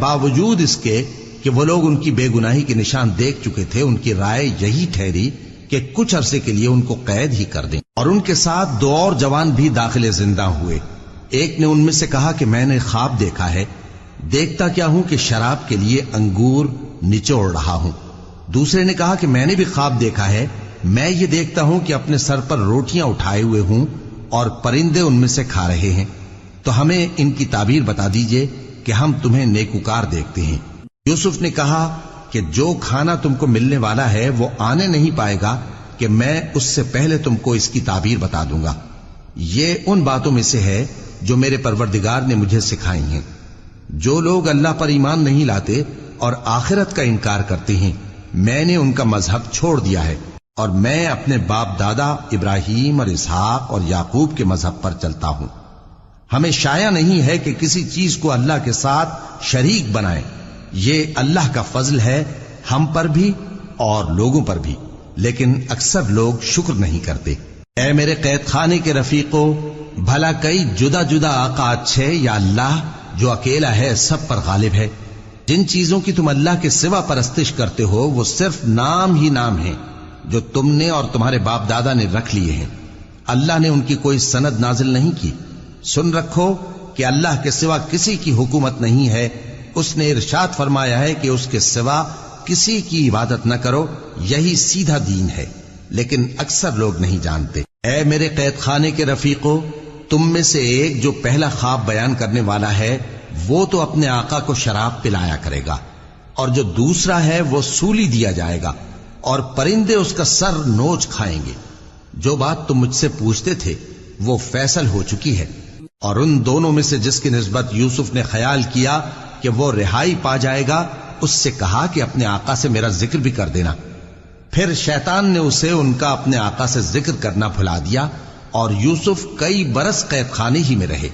باوجود اس کے کہ وہ لوگ ان کی بے گناہی کے نشان دیکھ چکے تھے، ان کی رائے یہی ٹھہری کہ کچھ عرصے کے لیے ان کو قید ہی کر دیں۔ اور ان کے ساتھ 2 اور جوان بھی داخل زندہ ہوئے۔ ایک نے ان میں سے کہا کہ میں نے خواب دیکھا ہے، دیکھتا کیا ہوں کہ شراب کے لیے انگور نچوڑ رہا ہوں۔ دوسرے نے کہا کہ میں نے بھی خواب دیکھا ہے، میں یہ دیکھتا ہوں کہ اپنے سر پر روٹیاں اٹھائے ہوئے ہوں اور پرندے ان میں سے کھا رہے ہیں، تو ہمیں ان کی تعبیر بتا دیجئے کہ ہم تمہیں نیکوکار دیکھتے ہیں۔ یوسف نے کہا کہ جو کھانا تم کو ملنے والا ہے وہ آنے نہیں پائے گا کہ میں اس سے پہلے تم کو اس کی تعبیر بتا دوں گا۔ یہ ان باتوں میں سے ہے جو میرے پروردگار نے مجھے سکھائی ہیں۔ جو لوگ اللہ پر ایمان نہیں لاتے اور آخرت کا انکار کرتے ہیں، میں نے ان کا مذہب چھوڑ دیا ہے اور میں اپنے باپ دادا ابراہیم اور اسحاق اور یعقوب کے مذہب پر چلتا ہوں۔ ہمیں شایع نہیں ہے کہ کسی چیز کو اللہ کے ساتھ شریک بنائیں۔ یہ اللہ کا فضل ہے ہم پر بھی اور لوگوں پر بھی، لیکن اکثر لوگ شکر نہیں کرتے۔ اے میرے قید خانے کے رفیقو، بھلا کئی جدا جدا آقا اچھے یا اللہ جو اکیلا ہے سب پر غالب ہے؟ جن چیزوں کی تم اللہ کے سوا پرستش کرتے ہو وہ صرف نام ہی نام ہیں جو تم نے اور تمہارے باپ دادا نے رکھ لیے ہیں۔ اللہ نے ان کی کوئی سند نازل نہیں کی۔ سن رکھو کہ اللہ کے سوا کسی کی حکومت نہیں ہے۔ اس نے ارشاد فرمایا ہے کہ اس کے سوا کسی کی عبادت نہ کرو، یہی سیدھا دین ہے، لیکن اکثر لوگ نہیں جانتے۔ اے میرے قید خانے کے رفیقو، تم میں سے ایک جو پہلا خواب بیان کرنے والا ہے وہ تو اپنے آقا کو شراب پلایا کرے گا، اور جو دوسرا ہے وہ سولی دیا جائے گا اور پرندے اس کا سر نوچ کھائیں گے۔ جو بات تم مجھ سے پوچھتے تھے وہ فیصل ہو چکی ہے۔ اور ان دونوں میں سے جس کی نسبت یوسف نے خیال کیا کہ وہ رہائی پا جائے گا، اس سے کہا کہ اپنے آقا سے میرا ذکر بھی کر دینا۔ پھر شیطان نے اسے ان کا اپنے آقا سے ذکر کرنا بھلا دیا اور یوسف کئی برس قید خانے ہی میں رہے۔